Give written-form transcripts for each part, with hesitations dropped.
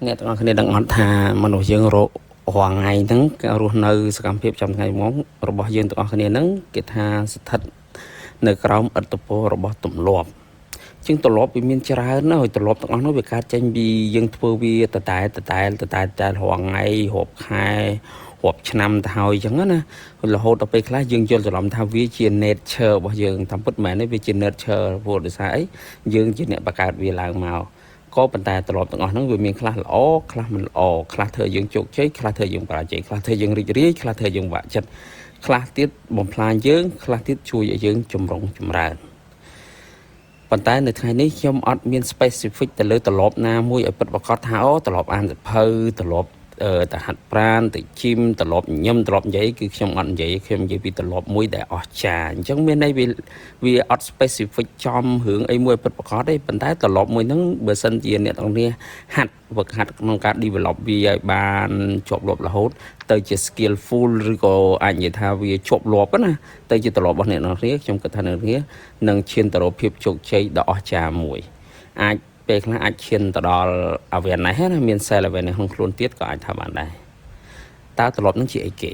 អ្នកទាំងអស់គ្នាដឹងអត់ថាមនុស្សយើងរករាល់ថ្ងៃហ្នឹងរស់នៅសកម្មភាពចំថ្ងៃមករបស់យើងទាំងអស់គ្នាហ្នឹងគេថាស្ថិតនៅក្រោមឥទ្ធិពលរបស់ទម្លាប់ជាងទម្លាប់វាមានច្រើនណាស់ហើយទម្លាប់ទាំងអស់នោះវាកើតចេញពីយើងធ្វើវាតតែរាល់ថ្ងៃរាប់ខែរាប់ឆ្នាំទៅហើយអញ្ចឹងណារហូតដល់ពេលខ្លះយើងយល់ច្រឡំថាវាជា nature របស់យើងតាមពិតមែនទេវាជា nature ព្រោះដោយសារអីយើងជាអ្នកបង្កើតវាឡើងមកក៏ប៉ុន្តែទ្រព្យទាំងអស់ហ្នឹងវាមានខ្លះល្អខ្លះមិនល្អខ្លះធ្វើយើងជោគជ័យខ្លះធ្វើយើងបរាជ័យខ្លះធ្វើយើងរីករាយខ្លះធ្វើយើងបាក់ចិត្តខ្លះទៀតបំផ្លាញយើងខ្លះទៀតជួយឲ្យយើងចម្រុងចម្រើនប៉ុន្តែនៅថ្ងៃនេះខ្ញុំអត់មាន specific ទៅលើទ្រព្យណាមួយឲ្យពិតប្រាកដថាអូទ្រព្យអានសភៅទ្រព្យទៅហាត់ប្រាណទៅជីមទ្រព្យញញឹមទ្រព្យនិយាយគឺខ្ញុំអត់និយាយខ្ញុំនិយាយពីទ្រព្យមួយដែលអស្ចារ្យអញ្ចឹងមានន័យវាអត់ specific ចំរឿងអីមួយពិតប្រាកដទេប៉ុន្តែទ្រព្យមួយហ្នឹងបើសិនជាអ្នកទាំងនេះហាត់វឹកហាត់ក្នុងការ develop វាឲ្យបានជាប់លាប់រហូតទៅជា skillful ឬក៏អាចនិយាយថាវាជាប់លាប់ណាទៅជាទ្រព្យរបស់អ្នកទាំងនេះខ្ញុំគិតថាអ្នកទាំងនេះនឹងឈានទៅរកភាពជោគជ័យដ៏អស្ចារ្យមួយអាចពេលខ្លះអាចឈានទៅដល់ awareness ណាមាន self awareness ក្នុងខ្លួនទៀតក៏អាចថាបានដែរតើទ្រព្យនឹងជាអីគេ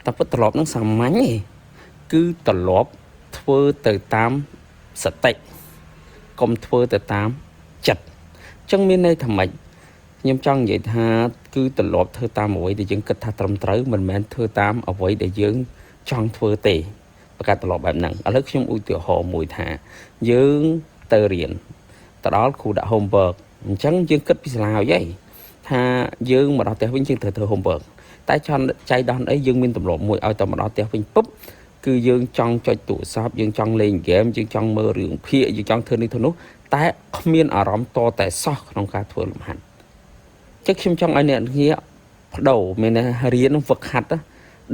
តែពិតទ្រព្យនឹងសាមញ្ញទេគឺទ្រព្យធ្វើទៅតាមសតិកុំធ្វើទៅតាមចិត្តអញ្ចឹងមានន័យថាម៉េចខ្ញុំចង់និយាយថាគឺទ្រព្យធ្វើតាមអ្វីដែលយើងគិតថាត្រឹមត្រូវមិនមែនធ្វើតាមអ្វីដែលយើងចង់ធ្វើទេប្រកាសទ្រព្យបែបហ្នឹងឥឡូវខ្ញុំឧទាហរណ៍មួយថាយើងទៅរៀនទៅដល់គ្រូដាក់ homework អញ្ចឹងយើងគិតពីសាលាហើយថាយើងមកដល់ផ្ទះវិញយើងត្រូវធ្វើ homework តែចៃដន្យអីយើងមានទម្លាប់មួយឲ្យតែមកដល់ផ្ទះវិញពុបគឺយើងចង់ចុចទូរស័ព្ទយើងចង់លេងហ្គេមយើងចង់មើលរឿងភាគយើងចង់ធ្វើនេះធ្វើនោះតែគ្មានអារម្មណ៍តតែសោះក្នុងការធ្វើលំហាត់ចឹងខ្ញុំចង់ឲ្យអ្នកងាបដូរមានរៀនហ្វឹកហាត់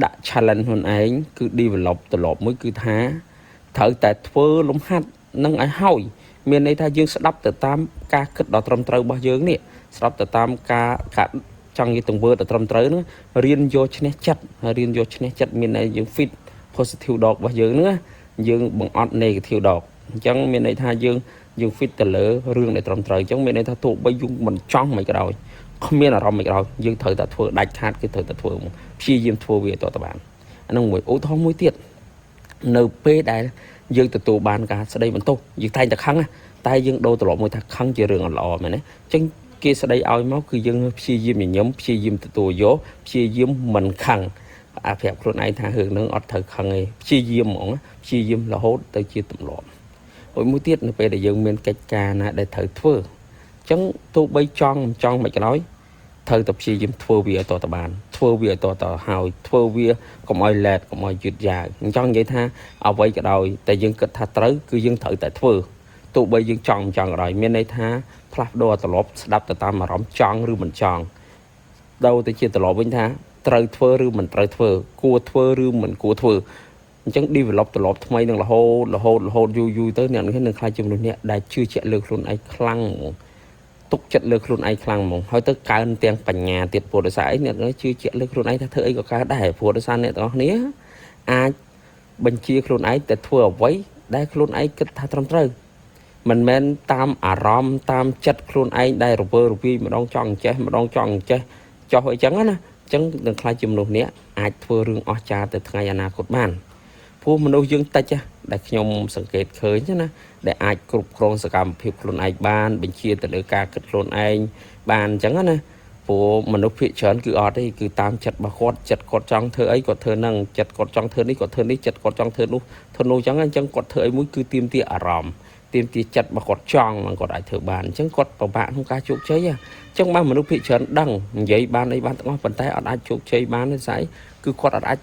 ដាក់ challenge ខ្លួនឯងគឺ develop ទម្លាប់មួយគឺថាត្រូវតែធ្វើលំហាត់នឹងឲ្យហើយមានន័យថាយើងស្ដាប់ទៅតាមការគិតដ៏ត្រឹមត្រូវរបស់យើងនេះស្ដាប់ទៅតាមការចង់និយាយទង្វើដ៏ត្រឹមត្រូវហ្នឹងរៀនយកឈ្នះចិត្តមានន័យយើង fit positive dog របស់យើងហ្នឹងយើងបង្អត់ negative dog អញ្ចឹងមានន័យថាយើង fit ទៅលើរឿងដែលត្រឹមត្រូវអញ្ចឹងមានន័យថាទោះបីយើងមិនចង់មិនក៏ដោយគ្មានអារម្មណ៍មិនក៏ដោយយើងត្រូវតែធ្វើដាច់ខាតគឺត្រូវតែធ្វើព្យាយាមធ្វើវាឲ្យតទៅបានអាហ្នឹងមួយឧទាហរណ៍មួយទៀតនៅពេលដែលយើងទទួលបានការស្ដីបន្ទោសយើងតែងតែខឹងតែយើងដូរត្រឡប់មួយថាខឹងជារឿងអត់ល្អមែនទេអញ្ចឹងគេស្ដីឲ្យមកគឺយើងព្យាយាមញញឹមព្យាយាមទទួលយកព្យាយាមមិនខឹងប្រាប់ខ្លួនឯងថារឿងហ្នឹងអត់ត្រូវខឹងទេព្យាយាមហ្មងព្យាយាមរហូតទៅជាទម្លាប់ហើយមួយទៀតនៅពេលដែលយើងមានកិច្ចការណាដែលត្រូវធ្វើអញ្ចឹងទោះបីចង់មិនក៏ដោយត្រូវតែព្យាយាមធ្វើវាឲ្យតទៅបានធ្វើវាឲ្យតទៅហើយធ្វើវាកុំឲ្យឡែតកុំឲ្យយឺតយ៉ាវអញ្ចឹងនិយាយថាអ្វីក៏ដោយតែយើងគិតថាត្រូវគឺយើងត្រូវតែធ្វើទោះបីយើងចង់ក៏ដោយមានន័យថាផ្លាស់ប្ដូរត្រឡប់ស្ដាប់ទៅតាមអារម្មណ៍ចង់ឬមិនចង់ដូរទៅជាត្រឡប់វិញថាត្រូវធ្វើឬមិនត្រូវធ្វើគួរធ្វើឬមិនគួរធ្វើអញ្ចឹង develop ត្រឡប់ថ្មីនឹងរហូតយូរទៅអ្នកនឹងខ្លាចជាមនុស្សអ្នកដែលជឿជាក់លើខ្លួនឯងខ្លាំងទុកចិត្តលើខ្លួនឯងខ្លាំងហ្មងហើយទៅកើនទាំងបញ្ញាទៀតព្រោះដោយសារអីអ្នកជឿជាក់លើខ្លួនឯងថាធ្វើអីក៏កើតដែរព្រោះដោយសារអ្នកទាំងអស់គ្នាអាចបញ្ជាខ្លួនឯងតែធ្វើអ្វីដែលខ្លួនឯងគិតថាត្រឹមត្រូវមិនមែនតាមអារម្មណ៍តាមចិត្តខ្លួនឯងដែលរវើរវាយម្ដងចង់ចេះម្ដងចង់ចេះចោះអីចឹងណាអញ្ចឹងនឹងខ្លាចជាមនុស្សនេះអាចធ្វើរឿងអស្ចារ្យទៅថ្ងៃអនាគតបានព្រោះមនុស្សយើងតិចដែលខ្ញុំសង្កេតឃើញណាដែលអាចគ្រប់គ្រងសកម្មភាពខ្លួនឯងបានបញ្ជាទៅលើការគិតខ្លួនឯងបានអញ្ចឹងណាព្រោះមនុស្សភាគច្រើនគឺអត់ទេគឺតាមចិត្តរបស់គាត់ចិត្តគាត់ចង់ធ្វើអីគាត់ធ្វើហ្នឹងចិត្តគាត់ចង់ធ្វើនេះគាត់ធ្វើនេះចិត្តគាត់ចង់ធ្វើនោះអញ្ចឹងគាត់ធ្វើអីមួយគឺទាមទារអារម្មណ៍ទាមទារចិត្តរបស់គាត់ចង់គាត់អាចធ្វើបានអញ្ចឹងគាត់ពិបាកក្នុងការជោគជ័យអញ្ចឹងមនុស្សភាគច្រើនដឹងនិយាយបានអីបានទាំងអស់ប៉ុន្តែអត់អាចជោគជ័យបានទេស្អីគឺគាត់អត់អាច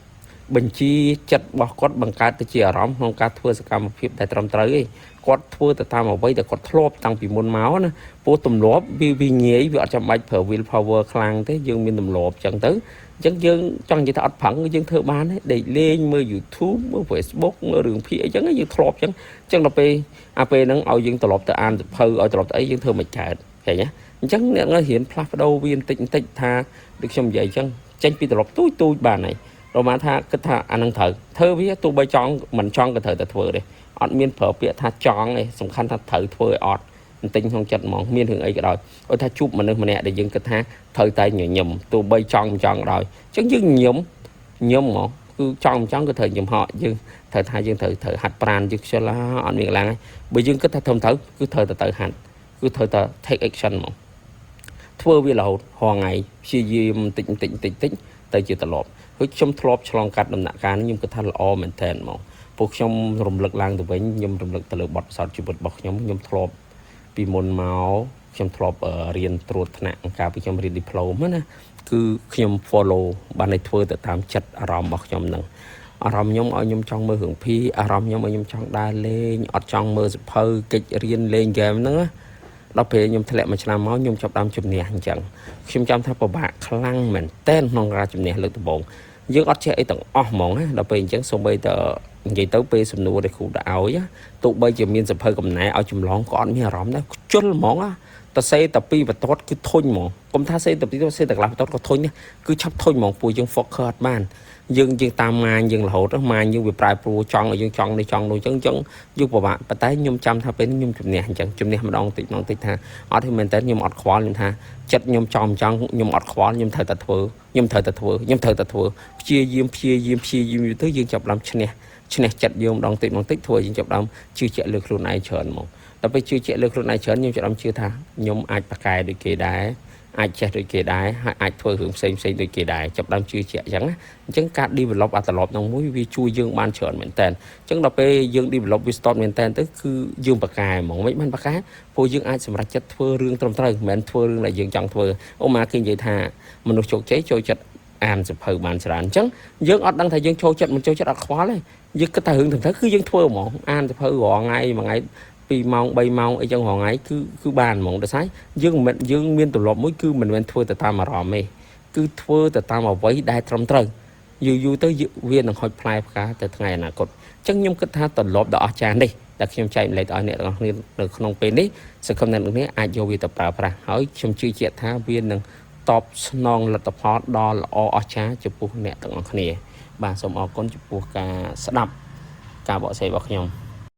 បញ្ជាចិត្តរបស់គាត់បង្កើតទៅជាអារម្មណ៍ក្នុងការធ្វើសកម្មភាពដែលត្រឹមត្រូវឯងគាត់ធ្វើទៅតាមអ្វីដែលគាត់ធ្លាប់តាំងពីមុនមកណាព្រោះទម្លាប់វាងាយវាអត់ចាំបាច់ប្រើ will power ខ្លាំងទេយើងមានទម្លាប់អញ្ចឹងទៅអញ្ចឹងយើងចង់និយាយថាអត់ប្រឹងយើងធ្វើបានទេដេកលេងមើល YouTube មើល Facebook មើលរឿងភាគអីចឹងយើងធ្លាប់អញ្ចឹងដល់ពេលហ្នឹងឲ្យយើងត្រឡប់ទៅអានសភៅឲ្យត្រឡប់ទៅអីយើងធ្វើមិនកើតឃើញទេអញ្ចឹងអ្នករៀនផ្លាស់ប្ដូរវាបន្តិចថាដូចខ្ញុំនិយាយអញ្ចឹងចេញពីត្រឡប់ទូចបានហើយរកមកថាគិតថាអានឹងត្រូវធ្វើវាទោះបីចង់មិនចង់ក៏ត្រូវតែធ្វើដែរអត់មានប្រើពាក្យថាចង់ទេសំខាន់ថាត្រូវធ្វើឲ្យអត់ tinh không chặt mỏng miên thường ấy cái đòi ôi ta chụp mà nước mà nè để dân cái tha thời tay nhầm tôi bay tròn rồi chắc dưng nhầm mỏng cứ trong cái thời nhầm họ chứ thời thay dương thời hạt pran chứ cho là anh miệng là bởi dương cái ta thông thấu cứ thời ta tự hành cứ thời ta take action mỏng thưa vì là hoàng ngày khi diêm tịnh tới chưa lọt với trong lọt trong cắt đầm nặng cá nhưng cái thằng là mình thèn mỏng buộc trong rồng lực lang từ với nhưng rồng lực từ lực bọt sọt chịu bật bọc nhóm nhưng lọt vì môn máu trong lọt ở riêng trột nặng cả vì trong riêng diploma nè cứ nhóm follow ban này thưa từ tám chặt ròm bọc nhóm nặng ròm nhóm ở nhóm trong mơ hưởng phi ròm nhóm ở nhóm trong đa lên ở trong mơ phơi kịch riêng lên game nữa đó về nhung thay mà làm máu nhung chọc đam chụp nè chẳng khi chăm tháp bạc khăng mình tên non ra chụp nè lực bụng dương ót chơi tầng mỏng á đó về chẳng xong bây giờ vậy tới pe sầm nua để khu đạo á tụ bây giờ miên sập hơi cầm nè ở chùm lon con miên rõm đó chốt mỏng á ta xây tập pi và tốt cứ thôi mỏng công ta xây tập pi xây tập làm tốt có thôi nhá cứ chấp thôi mỏng pui dương phật khơi ban dương tam mai dương là hổ đó mai dương việc prai pru chọn ở dương chọn đi chọn đôi chân dương của bạn bà tái nhung chăm tháp bên nhung chụp nè chẳng chụp nè mà đong tịt tha ở thì mình tới nhung ọt khóa lên tha chất nhung chọn nhung ọt khóa nhung thời tật thừa chia diêm tới dương chụp làm chân nè chặt dương đong tịt thừa dương chụp làm chưa chạy lực luôn này chởn một tập chưa chạy lực luôn này chởn nhung chụp làm chưa tha nhung ai bạc cài được kề đá ai che được kề đá ai thôi hưởng xem được kề đá chụp làm chưa chạy chẳng cả đi vào lọc lọc nông mũi vì chui dương ban chởn mền tên chẳng đọc pe dương đi vào lọc vi stop mền tên tức cứ dương bạc cài mỏng mấy ban bạc cá phô dương ai xem ra chất thưa rương trong trời mền thưa rương là dương chẳng thưa ông mà khi vậy thà mình được chốt cháy trôi chật an sập hờ bàn sàn chẳng dương ở đang thời dương trôi chật mình trôi chật ở khóa đấy dương cái ta hưởng thường thấy cứ dương thưa mỏng an sập hờ gọn ngay mà ngay vì mong bay mong ở trong họ ngay cứ bàn mỏng để sái dương miên tụ lọp mũi cứ mình thưa từ ta mà rò mê cứ thưa từ ta mà với đai trong trời dù tới dự viên là hỏi play cá từ ngày nào cột chẳng nhung cái tha tận lọp đỏ tràn đi đặc khi chạy lại ở này được không bên đấy sẽ không nên được đấy ai vô vi tập bảo ra hỏi trong chữ chuyện tha viên là top non là tập hot đo là o chá chụp buộc nè tận này bà sống ở con chụp buộc cả sắp đập cả bỏ xe bọc nhom